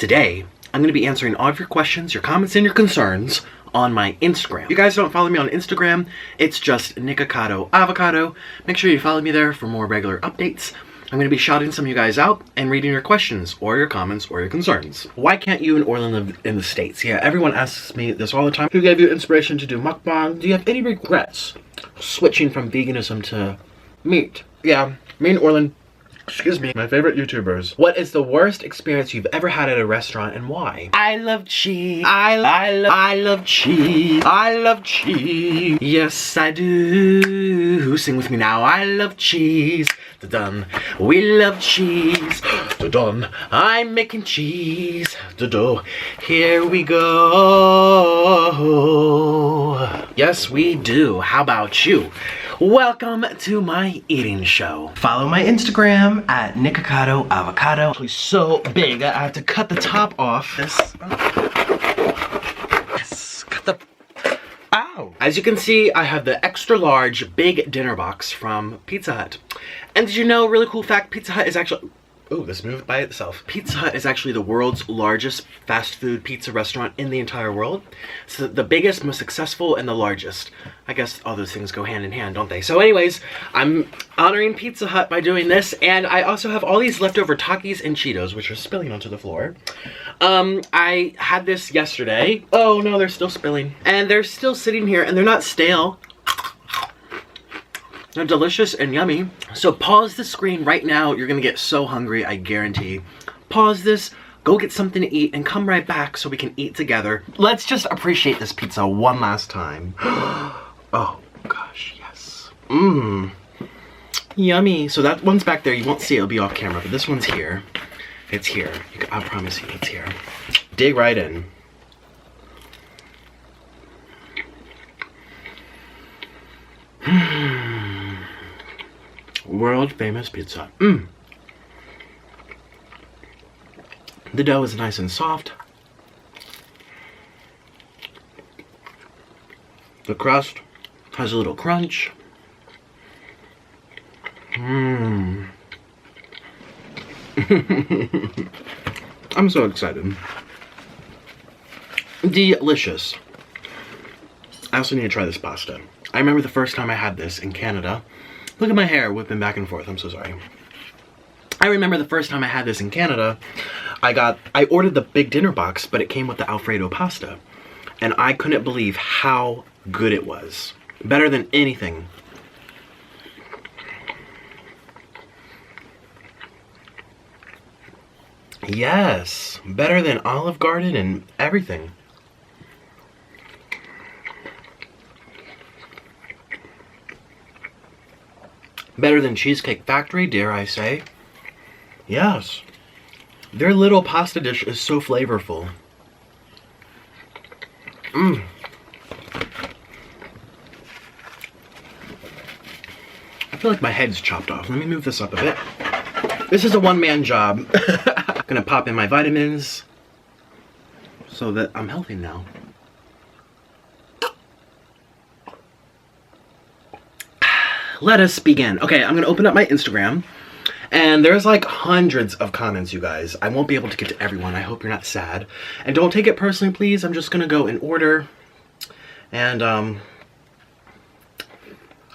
Today, I'm going to be answering all of your questions, your comments, and your concerns on my Instagram. If you guys don't follow me on Instagram, it's just Nikocado Avocado. Make sure you follow me there for more regular updates. I'm going to be shouting some of you guys out and reading your questions or your comments or your concerns. Why can't you and Orlin live in the States? Yeah, everyone asks me this all the time. Who gave you inspiration to do mukbang? Do you have any regrets switching from veganism to meat? Yeah, me and Orlin, excuse me, my favorite YouTubers. What is the worst experience you've ever had at a restaurant and why? I love cheese. I love cheese. I love cheese. Yes, I do. Sing with me now. I love cheese. Da-dun. We love cheese. Da-dun. I'm making cheese. Da-do. Here we go. Yes, we do. How about you? Welcome to my eating show. Follow my Instagram at Nikocado Avocado. It's so big, I have to cut the top off. Yes, cut the... Ow! As you can see, I have the extra large big dinner box from Pizza Hut. And did you know, really cool fact, Pizza Hut is actually... Ooh, this moved by itself. Pizza Hut is actually the world's largest fast food pizza restaurant in the entire world. So the biggest, most successful, and the largest. I guess all those things go hand in hand, don't they? So anyways, I'm honoring Pizza Hut by doing this, and I also have all these leftover Takis and Cheetos, which are spilling onto the floor. I had this yesterday. Oh no, they're still spilling. And they're still sitting here, and they're not stale. They're delicious and yummy. So pause the screen right now. You're gonna get so hungry, I guarantee. Pause this, go get something to eat, and come right back so we can eat together. Let's just appreciate this pizza one last time. Oh gosh, yes. Mmm. Yummy. So that one's back there. You won't see it, it'll be off camera, but this one's here. It's here. I promise you, it's here. Dig right in. World famous pizza. Mmm. The dough is nice and soft. The crust has a little crunch. Mmm. I'm so excited. Delicious. I also need to try this pasta. I remember the first time I had this in Canada. Look at my hair whipping back and forth. I'm so sorry. I remember the first time I had this in Canada, I ordered the big dinner box, but it came with the Alfredo pasta. And I couldn't believe how good it was. Better than anything. Yes, better than Olive Garden and everything. Better than Cheesecake Factory, dare I say. Yes. Their little pasta dish is so flavorful. Mmm. I feel like my head's chopped off. Let me move this up a bit. This is a one-man job. I'm gonna pop in my vitamins so that I'm healthy now. Let us begin. Okay, I'm gonna open up my Instagram, and there's like hundreds of comments, you guys. I won't be able to get to everyone. I hope you're not sad. And don't take it personally, please. I'm just gonna go in order. And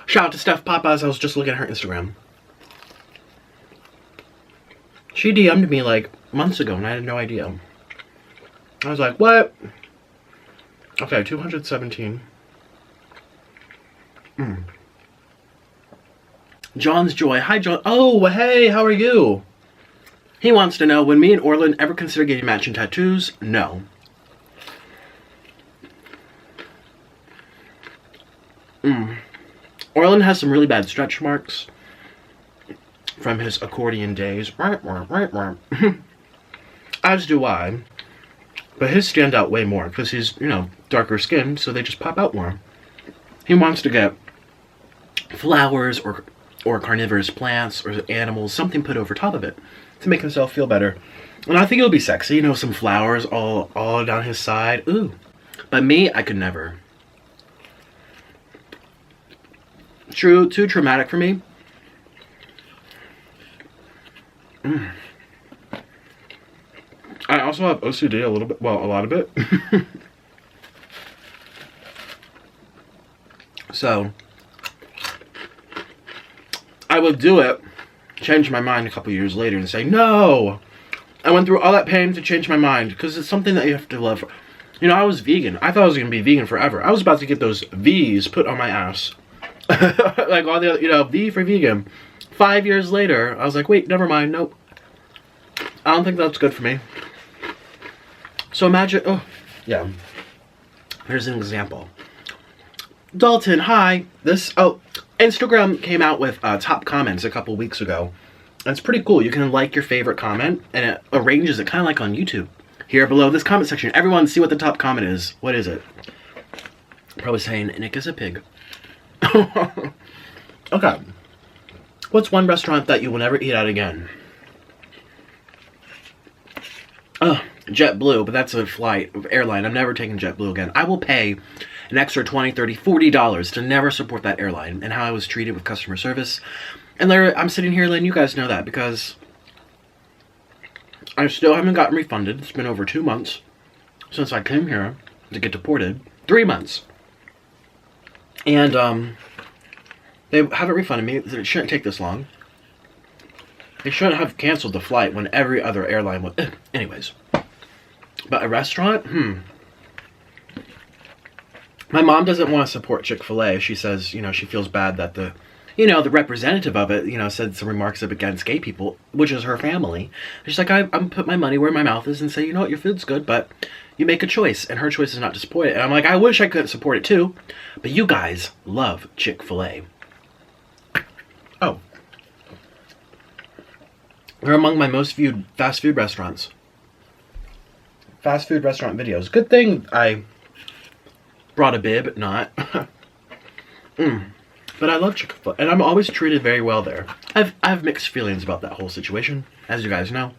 shout out to Steph Papas. I was just looking at her Instagram. She DM'd me like months ago, and I had no idea. I was like, what? Okay, 217. Mmm. John's Joy. Hi, John. Oh, hey, how are you? He wants to know, when me and Orlin ever consider getting matching tattoos? No. Orlin has some really bad stretch marks from his accordion days. As do I. But his stand out way more because he's, you know, darker skinned, so they just pop out more. He wants to get flowers or carnivorous plants or animals, something put over top of it to make himself feel better. And I think it'll be sexy, you know, some flowers all down his side. Ooh. But me, I could never. Too traumatic for me. I also have OCD a little bit, well, a lot of it. So, I would do it, change my mind a couple years later and say, no, I went through all that pain to change my mind, because it's something that you have to love. You know, I was vegan. I thought I was going to be vegan forever. I was about to get those V's put on my ass. Like all the other, you know, V for vegan. 5 years later, I was like, wait, never mind, nope. I don't think that's good for me. So imagine, oh, yeah. Here's an example. Dalton, hi. Instagram came out with top comments a couple weeks ago. And it's pretty cool. You can like your favorite comment, and it arranges it kind of like on YouTube. Here below this comment section, everyone see what the top comment is. What is it? Probably saying, Nick is a pig. Okay. What's one restaurant that you will never eat at again? JetBlue, but that's a flight, airline. I'm never taking JetBlue again. I will pay an extra $20, $30, $40 to never support that airline and how I was treated with customer service. And I'm sitting here letting you guys know that because I still haven't gotten refunded. It's been over 2 months since I came here to get deported. 3 months. And they haven't refunded me. It shouldn't take this long. They shouldn't have canceled the flight when every other airline would. Anyways. But a restaurant? My mom doesn't want to support Chick-fil-A. She says, you know, she feels bad that the representative of it, said some remarks against gay people, which is her family. She's like, I'm put my money where my mouth is and say, you know what, your food's good, but you make a choice, and her choice is not to support it. And I'm like, I wish I could support it too, but you guys love Chick-fil-A. Oh. They're among my most viewed fast food restaurants. Fast food restaurant videos. Good thing I brought a bib, not. But I love Chick-fil-A, and I'm always treated very well there. I have mixed feelings about that whole situation, as you guys know.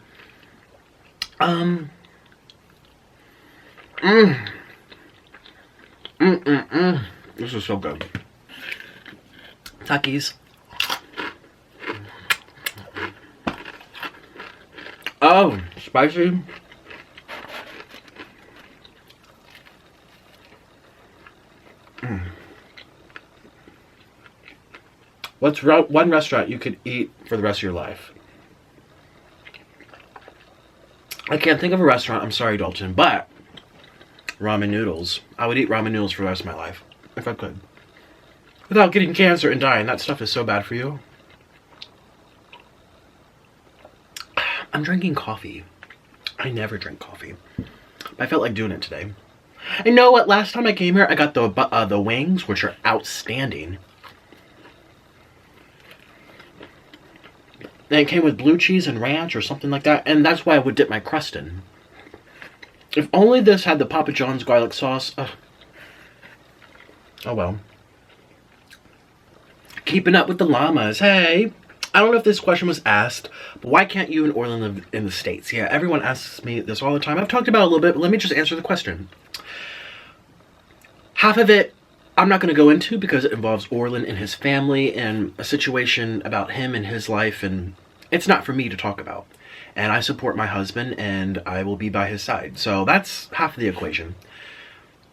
This is so good. Takis. Oh, spicy. What's one restaurant you could eat for the rest of your life? I can't think of a restaurant, I'm sorry, Dalton, but ramen noodles. I would eat ramen noodles for the rest of my life, if I could. Without getting cancer and dying. That stuff is so bad for you. I'm drinking coffee. I never drink coffee. But I felt like doing it today. And you know what? Last time I came here, I got the wings, which are outstanding. And it came with blue cheese and ranch or something like that. And that's why I would dip my crust in. If only this had the Papa John's garlic sauce. Oh well. Keeping up with the llamas. Hey. I don't know if this question was asked, but why can't you and Orlin live in the States? Yeah, everyone asks me this all the time. I've talked about it a little bit, but let me just answer the question. Half of it I'm not going to go into because it involves Orlin and his family and a situation about him and his life, and it's not for me to talk about. And I support my husband, and I will be by his side. So that's half of the equation.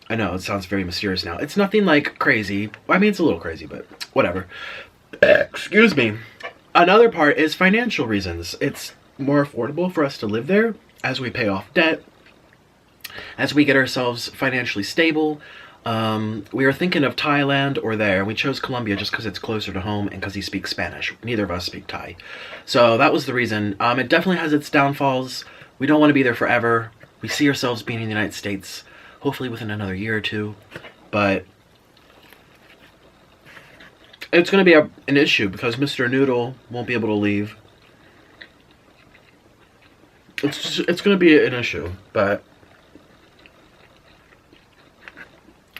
I know, it sounds very mysterious now. It's nothing like crazy. I mean, it's a little crazy, but whatever. Excuse me. Another part is financial reasons. It's more affordable for us to live there as we pay off debt, as we get ourselves financially stable. We were thinking of Thailand or there. We chose Colombia just because it's closer to home and because he speaks Spanish. Neither of us speak Thai. So that was the reason. It definitely has its downfalls. We don't want to be there forever. We see ourselves being in the United States, hopefully within another year or two. But it's going to be an issue because Mr. Noodle won't be able to leave. It's going to be an issue, but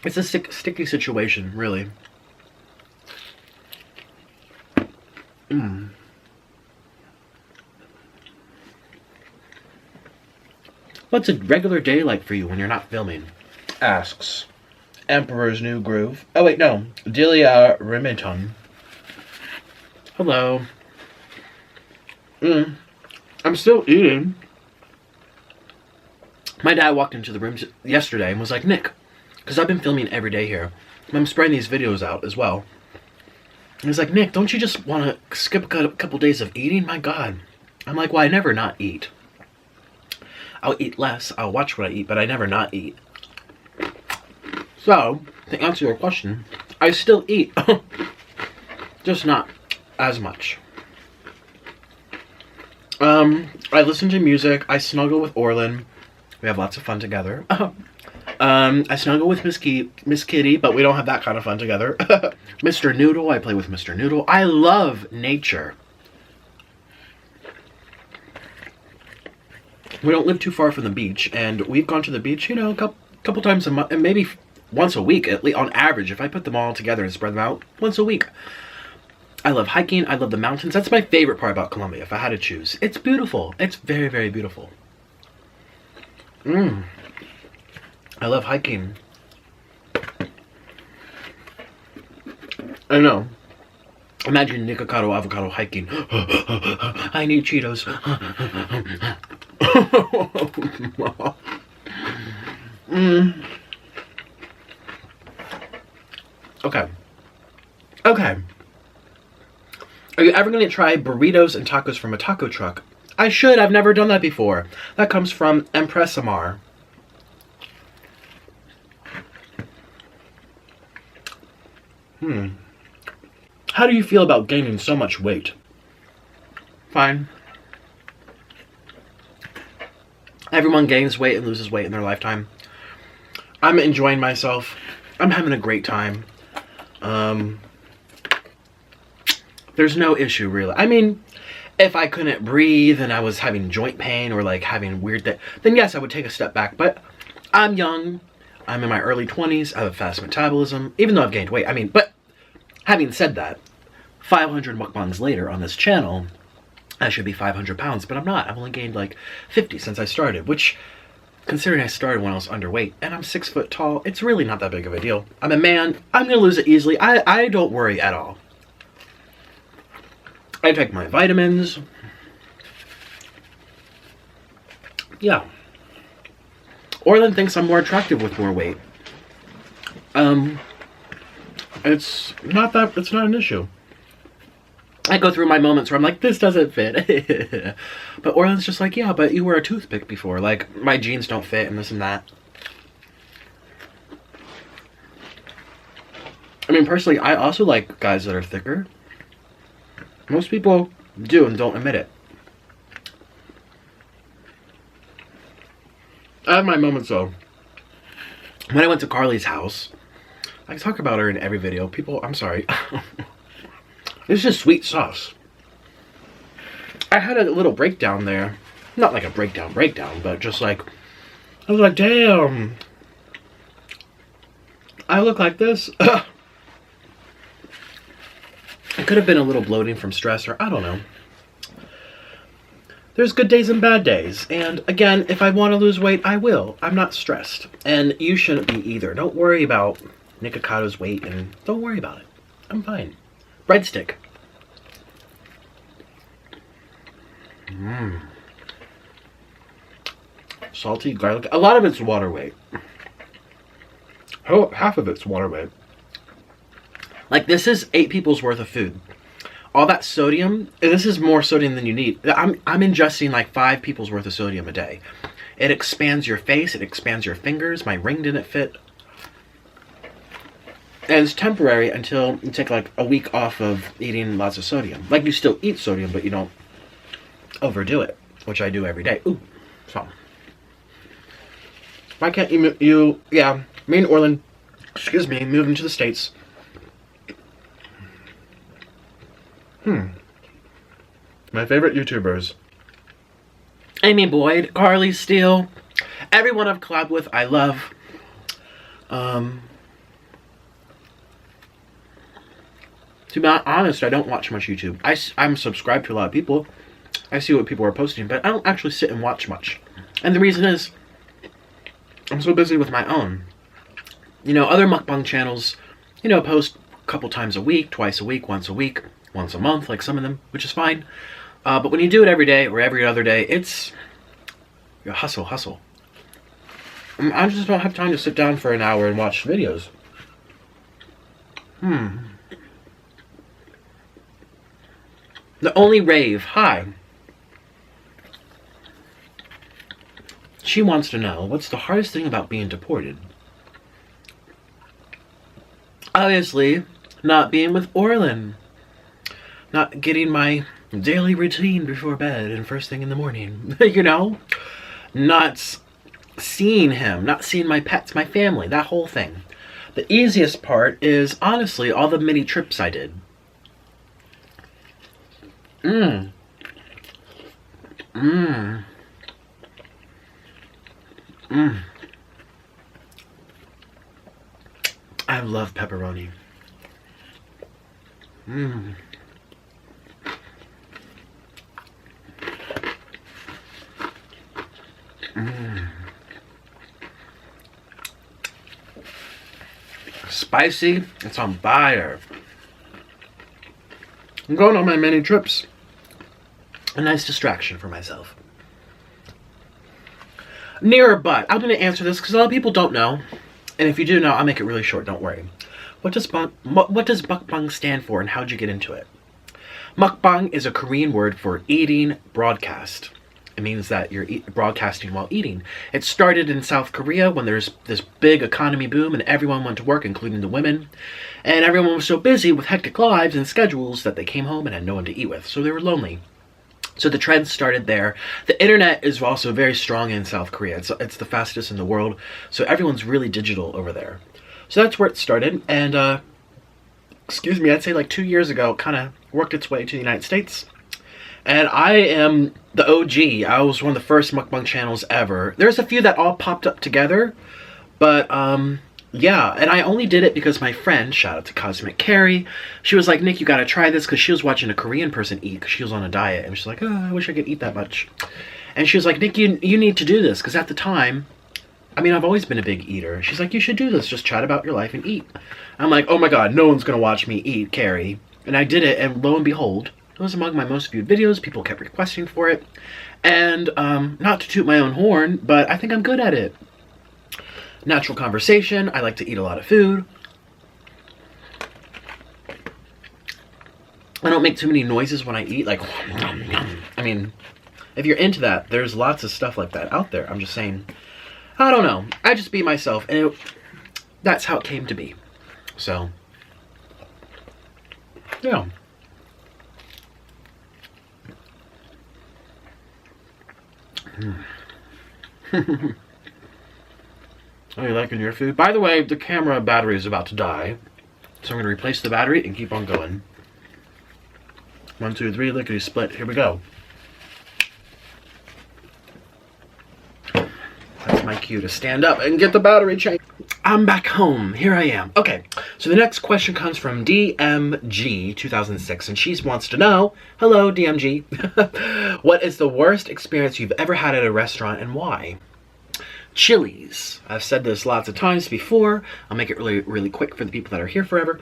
it's a sticky situation, really. What's a regular day like for you when you're not filming? Asks Emperor's New Groove. Oh wait, no. Delia Remington. Hello. I'm still eating. My dad walked into the room yesterday and was like, Nick, because I've been filming every day here. I'm spreading these videos out as well. And he's like, Nick, don't you just want to skip a couple days of eating? My God. I'm like, well, I never not eat. I'll eat less. I'll watch what I eat, but I never not eat. So, to answer your question, I still eat. Just not as much. I listen to music. I snuggle with Orlin. We have lots of fun together. I snuggle with Miss Kitty, but we don't have that kind of fun together. Mr. Noodle, I play with Mr. Noodle. I love nature. We don't live too far from the beach, and we've gone to the beach, you know, a couple times a month, and maybe once a week, at least on average, if I put them all together and spread them out, once a week. I love hiking. I love the mountains. That's my favorite part about Colombia, if I had to choose. It's beautiful. It's very, very beautiful. I love hiking. I know. Imagine Nikocado avocado hiking. I need Cheetos. Okay. Okay. Are you ever going to try burritos and tacos from a taco truck? I should. I've never done that before. That comes from Empresamar. How do you feel about gaining so much weight? Fine. Everyone gains weight and loses weight in their lifetime. I'm enjoying myself. I'm having a great time. There's no issue, really. I mean, if I couldn't breathe and I was having joint pain or like having weird then yes, I would take a step back. But I'm young. I'm in my early 20s. I have a fast metabolism, even though I've gained weight. I mean, but having said that, 500 mukbangs later on this channel, I should be 500 pounds, but I'm not. I've only gained like 50 since I started, which, considering I started when I was underweight and I'm 6 foot tall, it's really not that big of a deal. I'm a man. I'm going to lose it easily. I don't worry at all. I take my vitamins. Yeah. Orlin thinks I'm more attractive with more weight. It's not an issue. I go through my moments where I'm like, this doesn't fit. But Orlin's just like, yeah, but you were a toothpick before. Like, my jeans don't fit and this and that. I mean, personally, I also like guys that are thicker. Most people do and don't admit it. I have my moments though. When I went to Carly's house, I talk about her in every video. People, I'm sorry. It's just sweet sauce. I had a little breakdown there. Not like a breakdown, but just like, I was like, damn. I look like this. It could have been a little bloating from stress, or I don't know. There's good days and bad days. And again, if I want to lose weight, I will. I'm not stressed. And you shouldn't be either. Don't worry about Nikocado's weight, and don't worry about it. I'm fine. Breadstick. Salty garlic. A lot of it's water weight. Oh, half of it's water weight. Like, this is 8 people's worth of food. All that sodium, this is more sodium than you need. I'm ingesting like 5 people's worth of sodium a day. It expands your face, it expands your fingers. My ring didn't fit. And it's temporary until you take like a week off of eating lots of sodium. Like, you still eat sodium, but you don't overdo it, which I do every day. Ooh, so. Why can't you, yeah, me and Orlin, excuse me, moving to the States. My favorite YouTubers. Amy Boyd, Carly Steele, everyone I've collabed with, I love. To be honest, I don't watch much YouTube. I'm subscribed to a lot of people. I see what people are posting, but I don't actually sit and watch much. And the reason is, I'm so busy with my own. You know, other mukbang channels, you know, post a couple times a week, twice a week, once a month, like some of them, which is fine. But when you do it every day or every other day, it's hustle. I just don't have time to sit down for an hour and watch videos. The only rave. Hi. She wants to know, what's the hardest thing about being deported? Obviously, not being with Orlin. Not getting my daily routine before bed and first thing in the morning. You know? Not seeing him. Not seeing my pets, my family. That whole thing. The easiest part is, honestly, all the mini trips I did. I love pepperoni. Spicy, it's on fire. I'm going on my many trips. A nice distraction for myself. Near but, I'm going to answer this because a lot of people don't know. And if you do know, I'll make it really short, don't worry. What does mukbang stand for and how'd you get into it? Mukbang is a Korean word for eating broadcast. It means that you're broadcasting while eating. It started in South Korea when there's this big economy boom and everyone went to work, including the women. And everyone was so busy with hectic lives and schedules that they came home and had no one to eat with. So they were lonely. So the trend started there. The internet is also very strong in South Korea. It's the fastest in the world. So everyone's really digital over there. So that's where it started. And, excuse me, I'd say like 2 years ago, it kind of worked its way to the United States. And I am the OG. I was one of the first mukbang channels ever. There's a few that all popped up together. But, yeah. And I only did it because my friend, shout out to Cosmic Carrie, she was like, Nick, you gotta try this, because she was watching a Korean person eat, because she was on a diet. And she's like, oh, I wish I could eat that much. And she was like, Nick, you need to do this. Because at the time, I mean, I've always been a big eater. She's like, you should do this. Just chat about your life and eat. I'm like, oh my God, no one's going to watch me eat, Carrie. And I did it, and lo and behold, it was among my most viewed videos. People kept requesting for it. And not to toot my own horn, but I think I'm good at it. Natural conversation. I like to eat a lot of food. I don't make too many noises when I eat. Like, I mean, if you're into that, there's lots of stuff like that out there. I'm just saying, I don't know. I just be myself. And that's how it came to be. So, yeah. Are you liking your food? By the way, the camera battery is about to die. So I'm going to replace the battery and keep on going. 1, 2, 3, lickety split. Here we go. That's my cue to stand up and get the battery changed. I'm back home. Here I am. Okay, so the next question comes from DMG2006, and she wants to know, hello DMG, what is the worst experience you've ever had at a restaurant and why? Chili's. I've said this lots of times before. I'll make it really quick for the people that are here forever.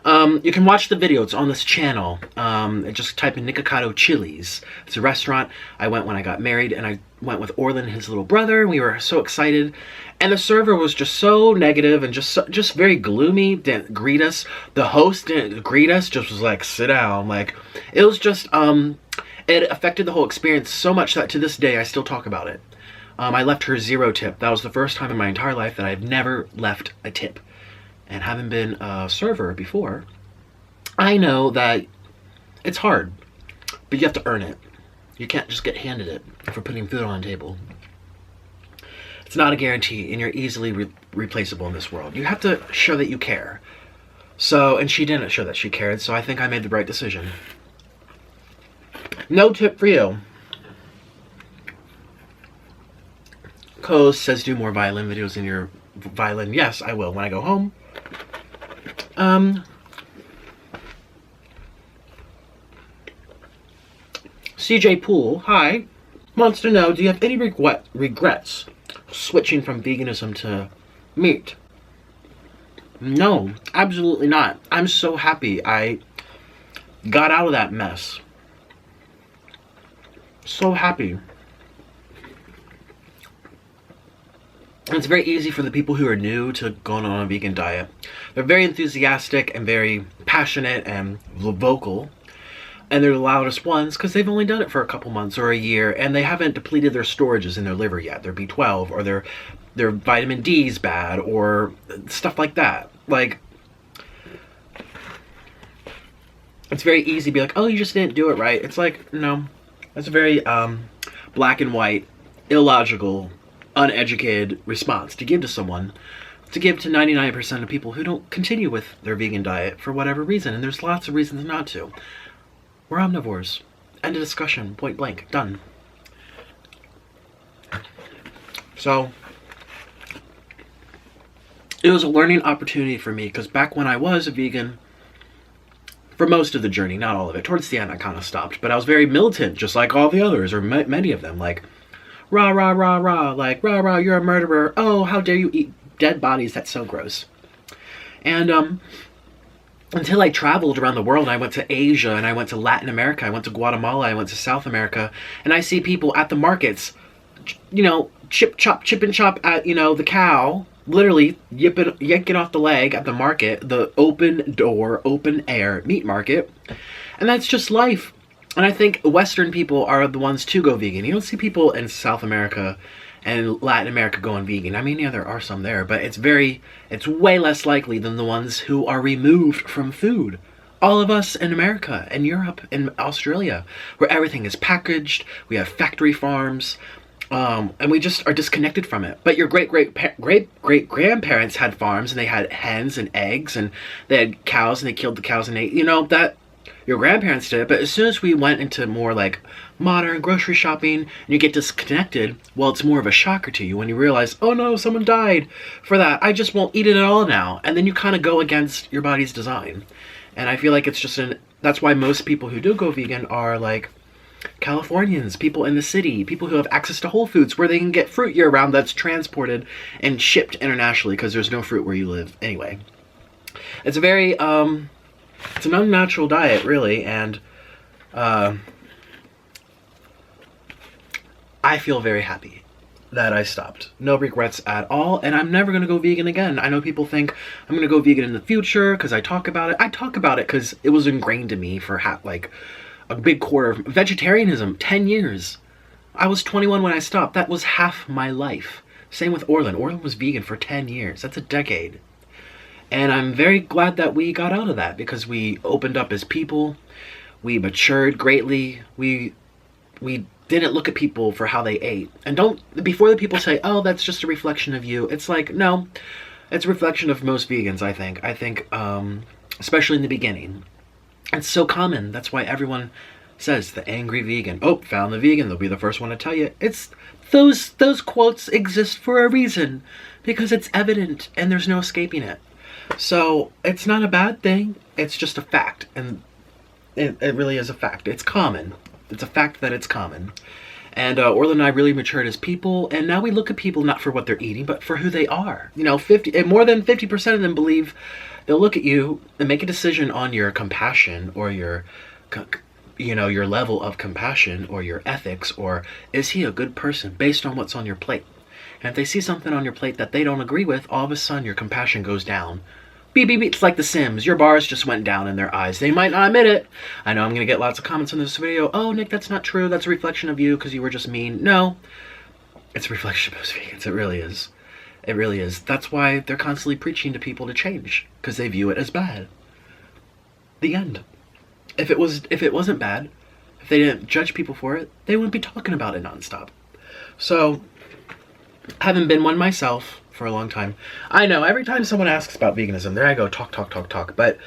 You can watch the video. It's on this channel. Just type in Nikocado Chili's. It's a restaurant. I went when I got married, and I went with Orlin and his little brother. We were so excited. And the server was just so negative and just very gloomy. Didn't greet us. The host didn't greet us. Just was like, sit down. Like, it was just, it affected the whole experience so much that to this day I still talk about it. I left her 0 tip. That was the first time in my entire life that I've never left a tip. And having been a server before, I know that it's hard, but you have to earn it. You can't just get handed it for putting food on the table. It's not a guarantee, and you're easily replaceable in this world. You have to show that you care. So, and she didn't show that she cared, so I think I made the right decision. No tip for you. Coase says do more violin videos in your violin. Yes, I will when I go home. CJ Poole, hi. Wants to know, do you have any regrets switching from veganism to meat? No, absolutely not. I'm so happy I got out of that mess. So happy. It's very easy for the people who are new to going on a vegan diet. They're very enthusiastic and very passionate and vocal. And they're the loudest ones because they've only done it for a couple months or a year, and they haven't depleted their storages in their liver yet. Their B12 or their vitamin D is bad or stuff like that. Like, it's very easy to be like, oh, you just didn't do it right. It's like, no. That's a very black and white, illogical, uneducated response to give to someone, to give to 99% of people who don't continue with their vegan diet for whatever reason. And there's lots of reasons not to. We're omnivores. End of discussion. Point blank. Done. So, it was a learning opportunity for me, because back when I was a vegan, for most of the journey, not all of it, towards the end I kind of stopped, but I was very militant, just like all the others, or many of them, like, rah, rah, rah, rah, like, rah, rah, you're a murderer, oh, how dare you eat dead bodies, that's so gross. And, until I traveled around the world, I went to Asia, and I went to Latin America, I went to Guatemala, I went to South America, and I see people at the markets, you know, chip and chop at, you know, the cow, literally yanking off the leg at the market, the open door, open air meat market, and that's just life. And I think Western people are the ones to go vegan. You don't see people in South America and Latin America going vegan. I mean, yeah, there are some there, but it's way less likely than the ones who are removed from food. All of us in America and Europe and Australia, where everything is packaged, we have factory farms, and we just are disconnected from it. But your great-great-grandparents had farms, and they had hens and eggs, and they had cows, and they killed the cows and ate, you know, that your grandparents did. But as soon as we went into more like modern grocery shopping and you get disconnected, well, it's more of a shocker to you when you realize, oh no, someone died for that, I just won't eat it at all now. And then you kind of go against your body's design. And I feel like it's just that's why most people who do go vegan are like Californians, people in the city, people who have access to Whole Foods where they can get fruit year round that's transported and shipped internationally, because there's no fruit where you live anyway. It's a very it's an unnatural diet, really, and I feel very happy that I stopped. No regrets at all, and I'm never going to go vegan again. I know people think I'm going to go vegan in the future because I talk about it. I talk about it because it was ingrained in me for like a big quarter of vegetarianism, 10 years. I was 21 when I stopped. That was half my life. Same with Orlin. Orlin was vegan for 10 years. That's a decade. And I'm very glad that we got out of that, because we opened up as people. We matured greatly. We didn't look at people for how they ate. And before the people say, oh, that's just a reflection of you, it's like, no, it's a reflection of most vegans, I think. I think, especially in the beginning. It's so common. That's why everyone says the angry vegan. Oh, found the vegan. They'll be the first one to tell you. It's those quotes exist for a reason, because it's evident and there's no escaping it. So it's not a bad thing. It's just a fact, and it really is a fact. It's common. It's a fact that it's common. And Orlin and I really matured as people, and now we look at people not for what they're eating, but for who they are. You know, more than 50% of them believe they'll look at you and make a decision on your compassion, or your, you know, your level of compassion, or your ethics, or is he a good person, based on what's on your plate. And if they see something on your plate that they don't agree with, all of a sudden your compassion goes down. Beep, beep, beep. It's like The Sims. Your bars just went down in their eyes. They might not admit it. I know I'm going to get lots of comments on this video. Oh, Nick, that's not true. That's a reflection of you because you were just mean. No. It's a reflection of most vegans. It really is. It really is. That's why they're constantly preaching to people to change, because they view it as bad. The end. If it wasn't bad, if they didn't judge people for it, they wouldn't be talking about it nonstop. So, having been one myself for a long time, I know every time someone asks about veganism, there I go, talk. But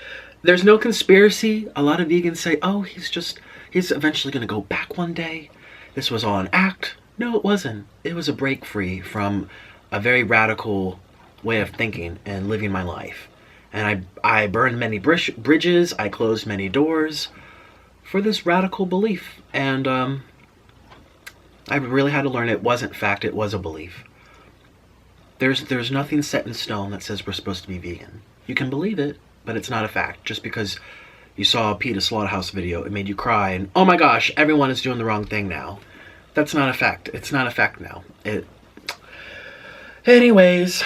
there's no conspiracy. A lot of vegans say, oh, he's eventually going to go back one day. This was all an act. No, it wasn't. It was a break free from a very radical way of thinking and living my life. And I burned many bridges. I closed many doors for this radical belief. And I really had to learn it wasn't fact, it was a belief. There's nothing set in stone that says we're supposed to be vegan. You can believe it, but it's not a fact. Just because you saw a PETA Slaughterhouse video, it made you cry, and oh my gosh, everyone is doing the wrong thing now. That's not a fact. It's not a fact now. Anyways.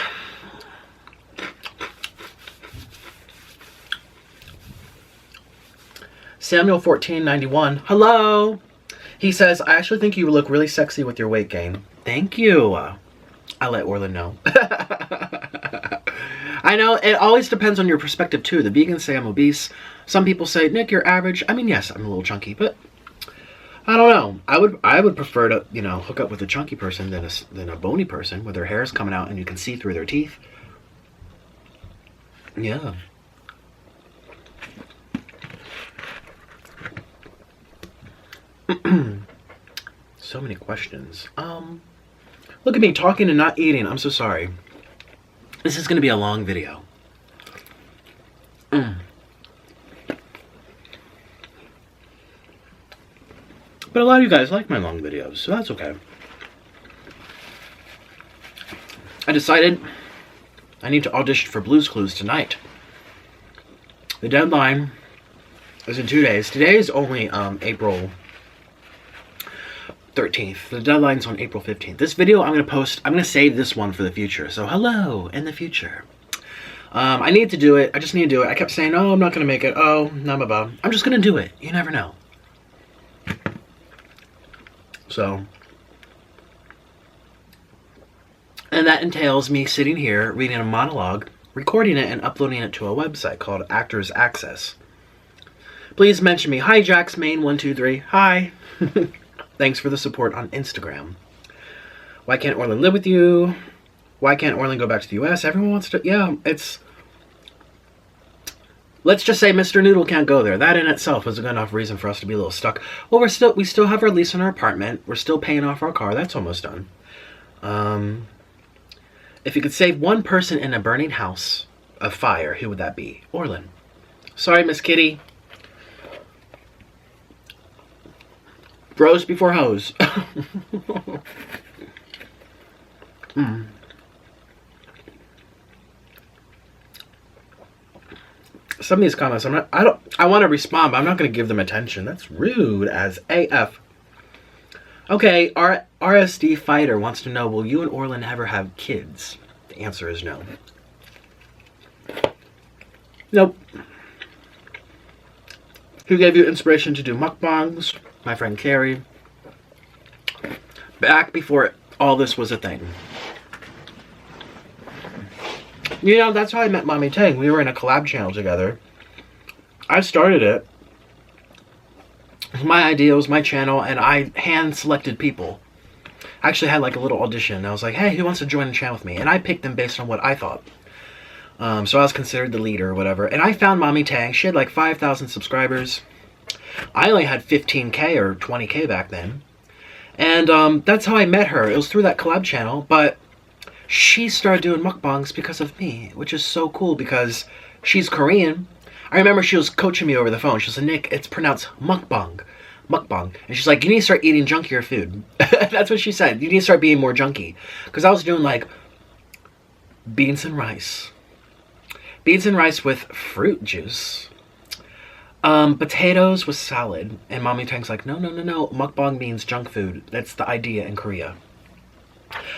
Samuel1491. Hello. He says, I actually think you look really sexy with your weight gain. Thank you. I'll let Orlin know. I know, it always depends on your perspective too. The vegans say I'm obese. Some people say, Nick, you're average. I mean, yes, I'm a little chunky, but I don't know. I would prefer to, you know, hook up with a chunky person than a bony person with their hair's coming out and you can see through their teeth. Yeah. So many questions. Look at me talking and not eating. I'm so sorry. This is going to be a long video. But a lot of you guys like my long videos, so that's okay. I decided I need to audition for Blue's Clues tonight. The deadline is in 2 days. Today is only April 13th. The deadline's on April 15th. This video I'm going to post, I'm going to save this one for the future. So hello in the future. I need to do it. I just need to do it. I kept saying, oh, I'm not going to make it. Oh, nah, blah, blah. I'm just going to do it. You never know. So, and that entails me sitting here, reading a monologue, recording it, and uploading it to a website called Actors Access. Please mention me. Hi, JaxMain123. Hi. Thanks for the support on Instagram. Why can't Orlin live with you? Why can't Orlin go back to the US? Everyone wants to, yeah, it's, let's just say Mr. Noodle can't go there. That in itself is a good enough reason for us to be a little stuck. Well, we still have our lease on our apartment. We're still paying off our car. That's almost done. If you could save one person in a burning house of fire, who would that be? Orlin. Sorry, Miss Kitty. Bros before hoes. Some of these comments, I want to respond, but I'm not going to give them attention. That's rude as AF. Okay, our RSD Fighter wants to know, will you and Orlin ever have kids? The answer is no. Nope. Who gave you inspiration to do mukbangs? My friend Carrie. Back before all this was a thing. You know, that's how I met Mommy Tang. We were in a collab channel together. I started it. It was my idea, it was my channel, and I hand-selected people. I actually had like a little audition. I was like, hey, who wants to join the channel with me? And I picked them based on what I thought. So I was considered the leader or whatever. And I found Mommy Tang. She had like 5,000 subscribers. I only had 15K or 20K back then. And that's how I met her. It was through that collab channel. But she started doing mukbangs because of me, which is so cool because she's Korean. I remember she was coaching me over the phone. She was like, Nick, it's pronounced mukbang. Mukbang. And she's like, you need to start eating junkier food. That's what she said. You need to start being more junky. Because I was doing like beans and rice. Beans and rice with fruit juice. Potatoes with salad. And Mommy Tang's like, no. Mukbang means junk food. That's the idea in Korea.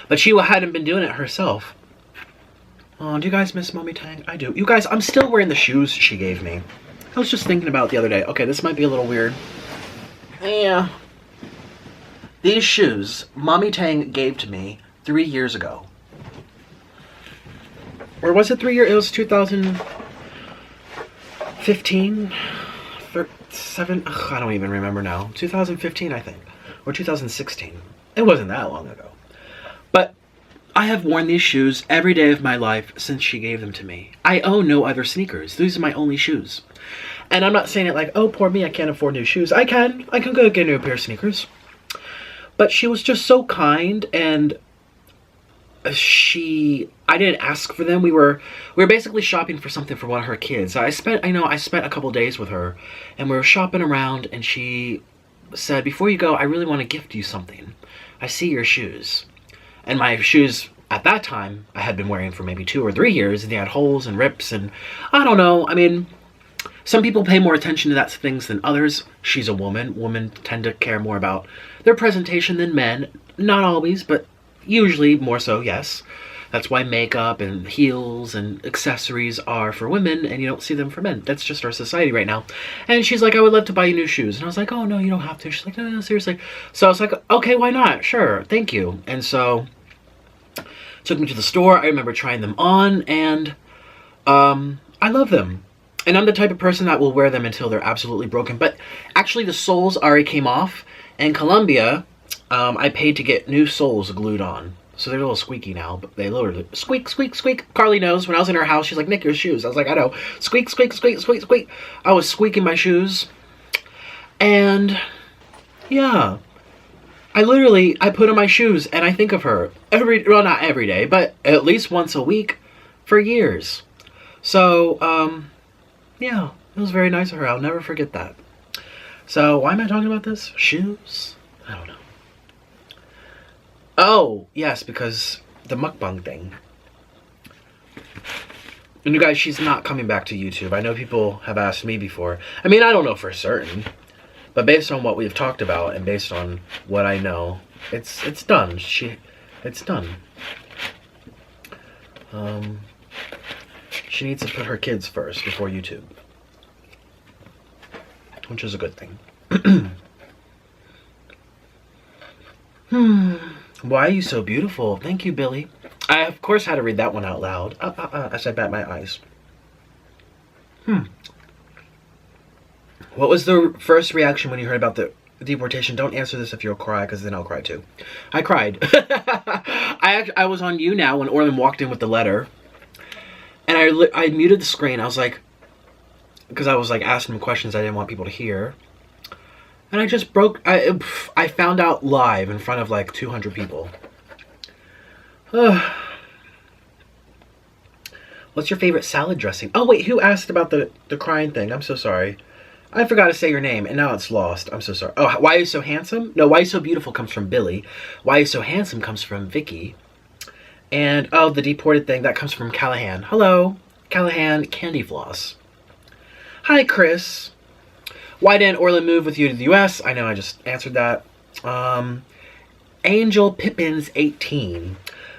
But she hadn't been doing it herself. Oh, do you guys miss Mommy Tang? I do. You guys, I'm still wearing the shoes she gave me. I was just thinking about it the other day. Okay, this might be a little weird. Yeah. These shoes, Mommy Tang gave to me 3 years ago. Or was it 3 years? It was 2015? 7? Ugh, I don't even remember now. 2015, I think. Or 2016. It wasn't that long ago. But I have worn these shoes every day of my life since she gave them to me. I own no other sneakers. These are my only shoes. And I'm not saying it like, oh, poor me, I can't afford new shoes. I can go get a new pair of sneakers. But she was just so kind, and I didn't ask for them. We were basically shopping for something for one of her kids. I spent a couple days with her, and we were shopping around, and she said, before you go, I really want to gift you something. I see your shoes. And my shoes, at that time, I had been wearing for maybe 2 or 3 years, and they had holes and rips, and I don't know. I mean, some people pay more attention to that things than others. She's a woman. Women tend to care more about their presentation than men. Not always, but usually more so, yes. That's why makeup and heels and accessories are for women and you don't see them for men. That's just our society right now. And she's like, I would love to buy you new shoes. And I was like, oh no, you don't have to. She's like, no, no, seriously. So I was like, okay, why not? Sure, thank you. And so took me to the store. I remember trying them on and I love them. And I'm the type of person that will wear them until they're absolutely broken. But actually the soles already came off. In Colombia, I paid to get new soles glued on. So they're a little squeaky now, but they literally squeak, squeak, squeak. Carly knows. When I was in her house, she's like, Nick, your shoes. I was like, I know. Squeak, squeak, squeak, squeak, squeak. I was squeaking my shoes. And yeah, I put on my shoes and I think of her well, not every day, but at least once a week for years. So, yeah, it was very nice of her. I'll never forget that. So, why am I talking about this? Shoes? I don't know. Oh, yes, because the mukbang thing. And you guys, she's not coming back to YouTube. I know people have asked me before. I mean, I don't know for certain. But based on what we've talked about and based on what I know, it's done. It's done. She needs to put her kids first before YouTube. Which is a good thing. Why are you so beautiful? Thank you, Billy. I, of course, had to read that one out loud. As I bat my eyes. What was the first reaction when you heard about the deportation? Don't answer this if you'll cry, because then I'll cry too. I cried. I was on You Now when Orlin walked in with the letter. And I muted the screen. I was like, because I was like asking him questions I didn't want people to hear. And I just broke, I found out live in front of like 200 people. What's your favorite salad dressing? Oh wait, who asked about the crying thing? I'm so sorry. I forgot to say your name and now it's lost. I'm so sorry. Oh, why are you so handsome? No, why are you so beautiful comes from Billy. Why are you so handsome comes from Vicky. And oh, the deported thing, that comes from Callahan. Hello, Callahan Candy Floss. Hi, Chris. Why didn't Orlin move with you to the US? I know I just answered that. Angel Pippins 18.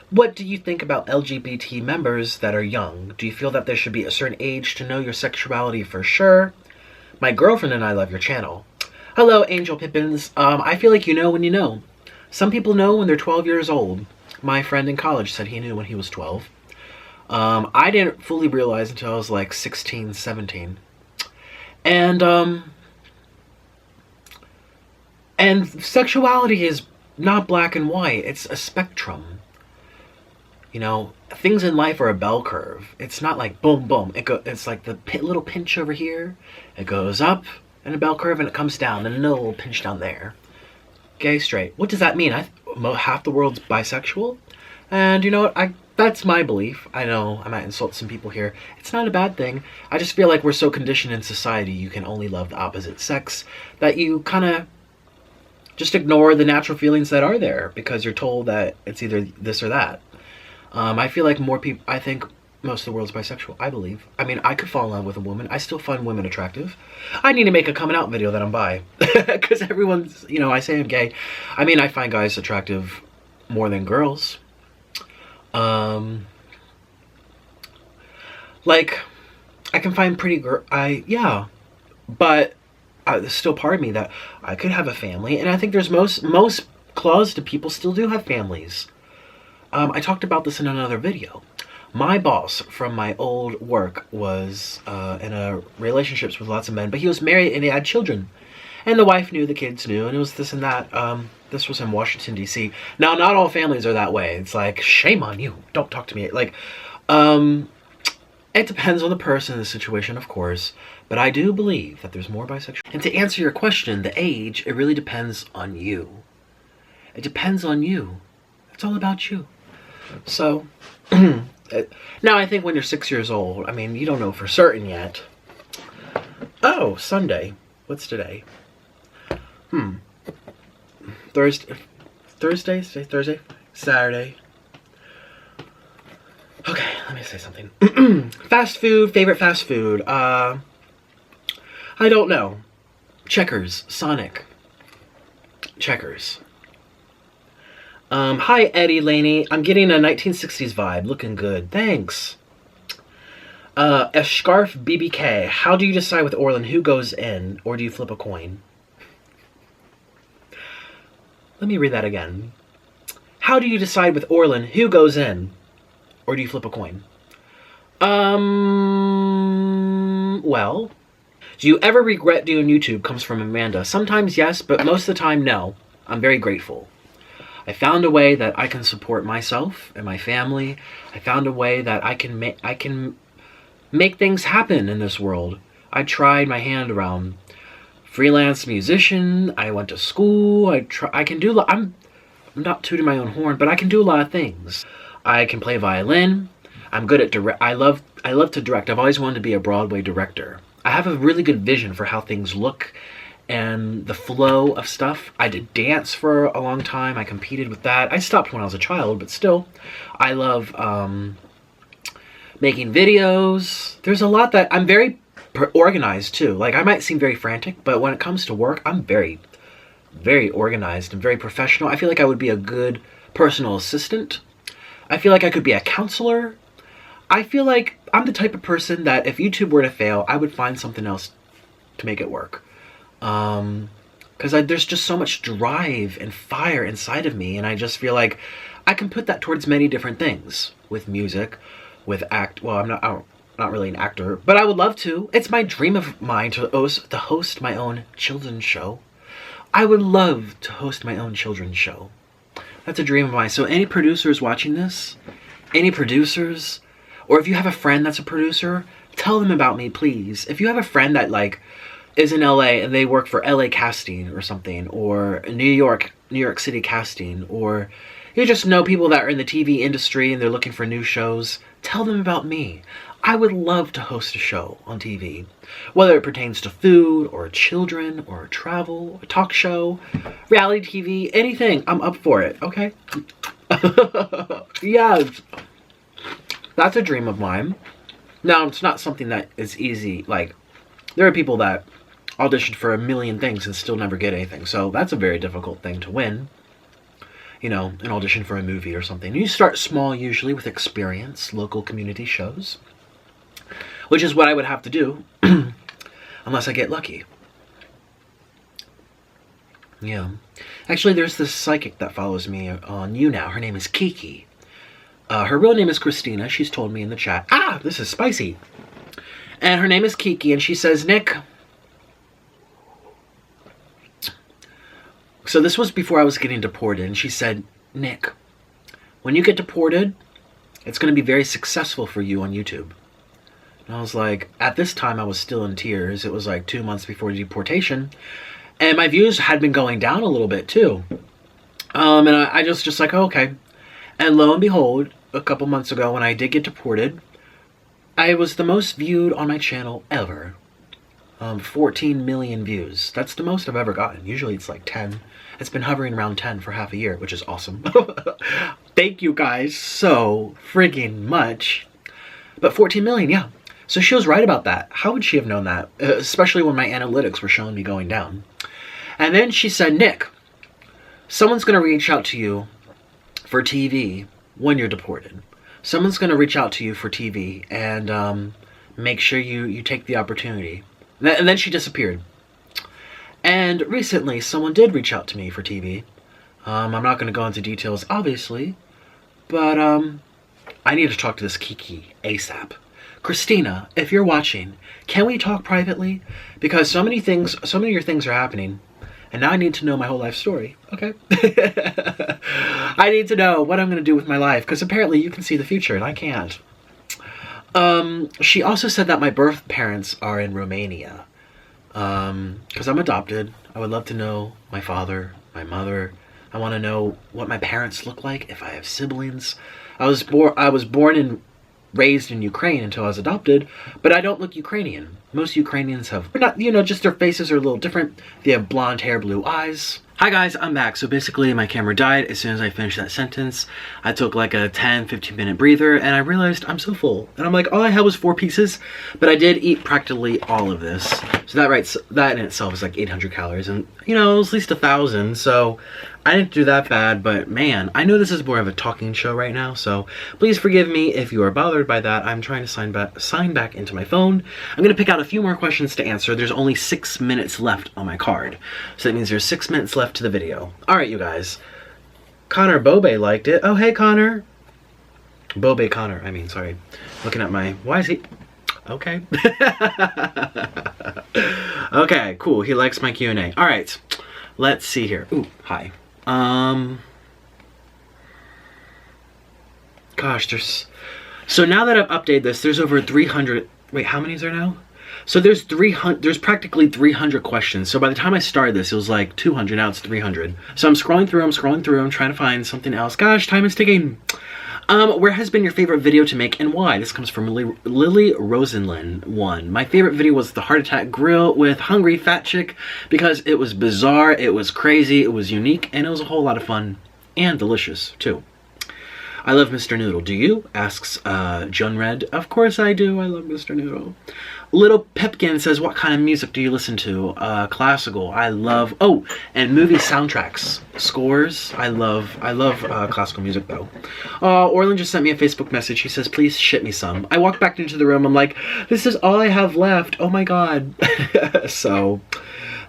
What do you think about LGBT members that are young? Do you feel that there should be a certain age to know your sexuality for sure? My girlfriend and I love your channel. Hello, Angel Pippins. I feel like you know when you know. Some people know when they're 12 years old. My friend in college said he knew when he was 12. I didn't fully realize until I was like 16, 17. And sexuality is not black and white. It's a spectrum. You know, things in life are a bell curve. It's not like boom, boom. It's like the little pinch over here. It goes up in a bell curve and it comes down. And another little pinch down there. Gay, straight. What does that mean? Half the world's bisexual? And you know what? That's my belief. I know I might insult some people here. It's not a bad thing. I just feel like we're so conditioned in society you can only love the opposite sex that you kind of just ignore the natural feelings that are there because you're told that it's either this or that. I feel like more people, I think most of the world's bisexual, I believe. I mean, I could fall in love with a woman. I still find women attractive. I need to make a coming out video that I'm bi. Because everyone's, you know, I say I'm gay. I mean, I find guys attractive more than girls. Like, I can find pretty yeah. But there's still part of me that I could have a family. And I think there's most closeted people still do have families. I talked about this in another video. My boss from my old work was in a relationships with lots of men, but he was married and he had children. And the wife knew, the kids knew, and it was this and that. This was in Washington, D.C. Now, not all families are that way. It's like, shame on you. Don't talk to me. Like, it depends on the person and the situation, of course. But I do believe that there's more bisexual. And to answer your question, the age, it really depends on you. It depends on you. It's all about you. So, now I think when you're 6 years old, I mean, you don't know for certain yet. Oh, Sunday. What's today? Thursday, Saturday. Okay, let me say something. Fast food, favorite fast food. I don't know. Checkers, Sonic. Checkers. Hi, Eddie Laney. I'm getting a 1960s vibe. Looking good. Thanks. A Scarf BBK. How do you decide with Orlin who goes in, or do you flip a coin? Let me read that again. How do you decide with Orlin who goes in, or do you flip a coin? Well, do you ever regret doing YouTube? Comes from Amanda. Sometimes yes, but most of the time no. I'm very grateful. I found a way that I can support myself and my family. I found a way that I can make things happen in this world. I tried my hand around freelance musician. I went to school. I'm not tooting my own horn, but I can do a lot of things. I can play violin. I'm good at I love to direct. I've always wanted to be a Broadway director. I have a really good vision for how things look and the flow of stuff. I did dance for a long time. I competed with that. I stopped when I was a child, but still, I love making videos. There's a lot that I'm very organized too. Like, I might seem very frantic, but when it comes to work, I'm very, very organized and very professional. I feel like I would be a good personal assistant. I feel like I could be a counselor. I feel like I'm the type of person that if YouTube were to fail, I would find something else to make it work. Because there's just so much drive and fire inside of me, and I just feel like I can put that towards many different things. With music, with well, I'm not really an actor, but I would love to. It's my dream of mine to host my own children's show. I would love to host my own children's show. That's a dream of mine. So any producers watching this, any producers, or if you have a friend that's a producer, tell them about me, please. If you have a friend that like is in LA and they work for LA casting or something, or New York City casting, or you just know people that are in the TV industry and they're looking for new shows, tell them about me. I would love to host a show on TV, whether it pertains to food or children or travel, a talk show, reality TV, anything. I'm up for it, okay? Yes. That's a dream of mine. Now, it's not something that is easy. Like, there are people that auditioned for a million things and still never get anything. So that's a very difficult thing to win. You know, an audition for a movie or something. You start small usually with experience, local community shows. Which is what I would have to do. Unless I get lucky. Yeah. Actually, there's this psychic that follows me on YouNow. Her name is Kiki. Her real name is Christina. She's told me in the chat. Ah, this is spicy. And her name is Kiki, and she says, Nick. So this was before I was getting deported, and she said, Nick, when you get deported, it's going to be very successful for you on YouTube. And I was like, at this time, I was still in tears. It was like 2 months before deportation. And my views had been going down a little bit, too. And I just like, oh, okay. And lo and behold, a couple months ago when I did get deported, I was the most viewed on my channel ever. 14 million views. That's the most I've ever gotten. Usually it's like 10. It's been hovering around 10 for half a year, which is awesome. Thank you guys so friggin' much. But 14 million, yeah. So she was right about that. How would she have known that? Especially when my analytics were showing me going down. And then she said, Nick, someone's going to reach out to you for TV when you're deported. Someone's going to reach out to you for TV and make sure you take the opportunity. And then she disappeared. And recently, someone did reach out to me for TV. I'm not going to go into details, obviously. But I need to talk to this Kiki ASAP. Christina, if you're watching, can we talk privately? Because so many of your things are happening. And now I need to know my whole life story. Okay? I need to know what I'm going to do with my life. Because apparently you can see the future and I can't. She also said that my birth parents are in Romania. Because I'm adopted. I would love to know my father, my mother. I want to know what my parents look like, if I have siblings. I was born and raised in Ukraine until I was adopted, but I don't look Ukrainian. Most Ukrainians have, not, just their faces are a little different. They have blonde hair, blue eyes. Hi guys, I'm back. So basically my camera died as soon as I finished that sentence. I took like a 10-15 minute breather and I realized I'm so full. And I'm like, all I had was 4 pieces, but I did eat practically all of this. So that in itself is like 800 calories and it was at least 1,000. So I didn't do that bad, but man, I know this is more of a talking show right now, so please forgive me if you are bothered by that. I'm trying to sign back into my phone. I'm gonna pick out a few more questions to answer. There's only 6 minutes left on my card, so that means there's 6 minutes left to the video. All right, you guys. Connor Bobe liked it. Oh, hey, Connor. Bobe Connor, I mean, sorry. Looking at my, why is he, okay. Okay, cool, he likes my Q&A. All right, let's see here. Ooh, hi. Gosh, so now that I've updated this, there's over 300, wait, how many is there now? So there's practically 300 questions. So by the time I started this, it was like 200, now it's 300. So I'm scrolling through, I'm trying to find something else. Gosh, time is ticking. Where has been your favorite video to make and why? This comes from Lily Rosenlin 1. My favorite video was the heart attack grill with Hungry Fat Chick because it was bizarre, it was crazy, it was unique, and it was a whole lot of fun and delicious too. I love Mr. Noodle. Do you? Asks John Red. Of course I do. I love Mr. Noodle. Little Pipkin says, what kind of music do you listen to? Classical. I love, oh, and movie soundtracks. Scores. I love classical music though. Orlin just sent me a Facebook message. He says, please ship me some. I walked back into the room. I'm like, this is all I have left. Oh my God. So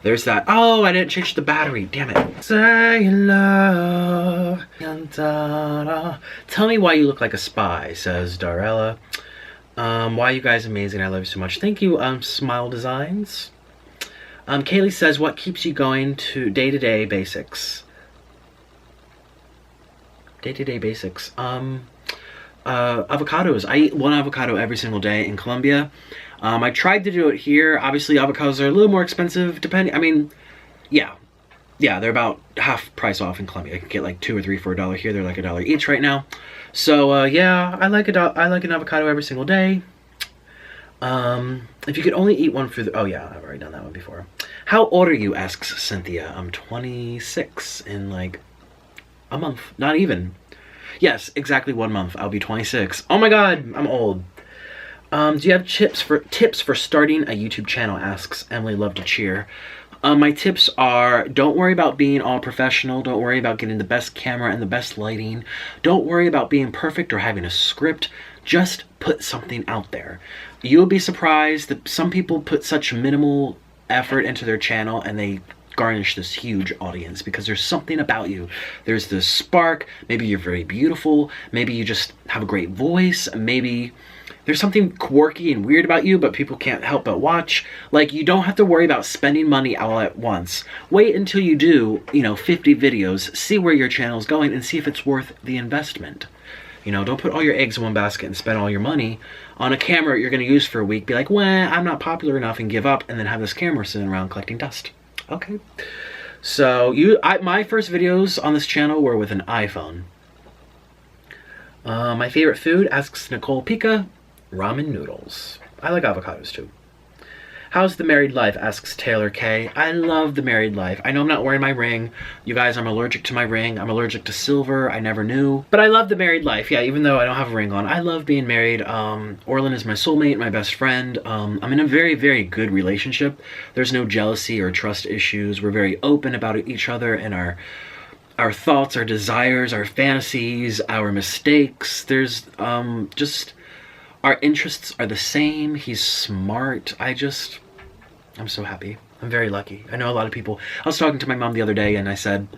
there's that. Oh, I didn't change the battery. Damn it. Say love. Tell me why you look like a spy, says Darella. Why you guys amazing. I love you so much. Thank you, Smile Designs. Kaylee says, what keeps you going to day-to-day basics? Day-to-day basics. Avocados. I eat one avocado every single day in Colombia. I tried to do it here. Obviously, avocados are a little more expensive, depending. I mean, yeah, they're about half price off in Colombia. I can get like $2 or $3 for $1 here. They're like $1 each right now. So yeah, I like an avocado every single day. If you could only eat one for the, oh yeah, I've already done that one before. How old are you? Asks Cynthia. I'm 26 in like a month. Not even. Yes, exactly 1 month. I'll be 26. Oh my God, I'm old. Do you have tips for starting a YouTube channel? Asks Emily Love to Cheer. My tips are, don't worry about being all professional. Don't worry about getting the best camera and the best lighting. Don't worry about being perfect or having a script. Just put something out there. You'll be surprised that some people put such minimal effort into their channel and they garnish this huge audience because there's something about you. There's this spark. Maybe you're very beautiful. Maybe you just have a great voice. Maybe there's something quirky and weird about you, but people can't help but watch. Like, you don't have to worry about spending money all at once. Wait until you do, 50 videos, see where your channel's going, and see if it's worth the investment. Don't put all your eggs in one basket and spend all your money on a camera you're going to use for a week. Be like, well, I'm not popular enough, and give up, and then have this camera sitting around collecting dust. Okay. So, my first videos on this channel were with an iPhone. My favorite food, asks Nicole Pika. Ramen noodles. I like avocados too. How's the married life? Asks Taylor K. I love the married life. I know I'm not wearing my ring. You guys, I'm allergic to my ring. I'm allergic to silver. I never knew. But I love the married life. Yeah, even though I don't have a ring on. I love being married. Orlin is my soulmate, my best friend. I'm in a very, very good relationship. There's no jealousy or trust issues. We're very open about each other and our thoughts, our desires, our fantasies, our mistakes. There's just... our interests are the same. He's smart. I'm so happy. I'm very lucky. I know a lot of people. I was talking to my mom the other day and I said,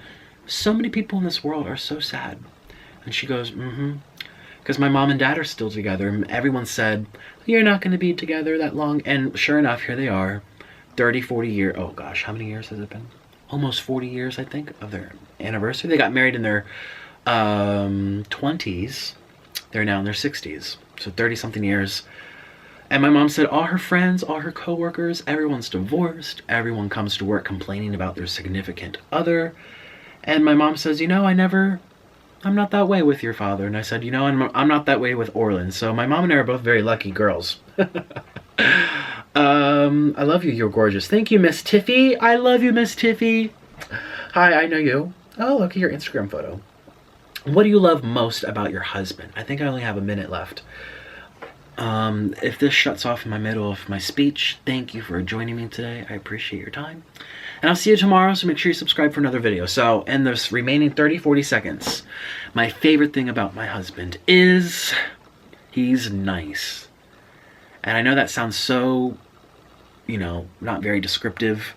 so many people in this world are so sad. And she goes, because my mom and dad are still together. And everyone said, you're not going to be together that long. And sure enough, here they are. 30, 40 years. Oh gosh, how many years has it been? Almost 40 years, I think, of their anniversary. They got married in their 20s. They're now in their 60s. So 30-something years. And my mom said all her friends, all her coworkers, everyone's divorced. Everyone comes to work complaining about their significant other. And my mom says, I'm not that way with your father. And I said, I'm not that way with Orlin. So my mom and I are both very lucky girls. I love you. You're gorgeous. Thank you, Miss Tiffy. I love you, Miss Tiffy. Hi, I know you. Oh, look at your Instagram photo. What do you love most about your husband? I think I only have a minute left. If this shuts off in the middle of my speech, thank you for joining me today. I appreciate your time. And I'll see you tomorrow, so make sure you subscribe for another video. So, in this remaining 30-40 seconds, my favorite thing about my husband is he's nice. And I know that sounds so, you know, not very descriptive,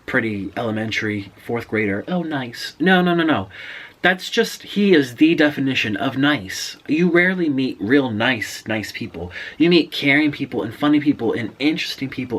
pretty elementary, 4th grader. Oh, nice. No. That's just, he is the definition of nice. You rarely meet real nice people. You meet caring people and funny people and interesting people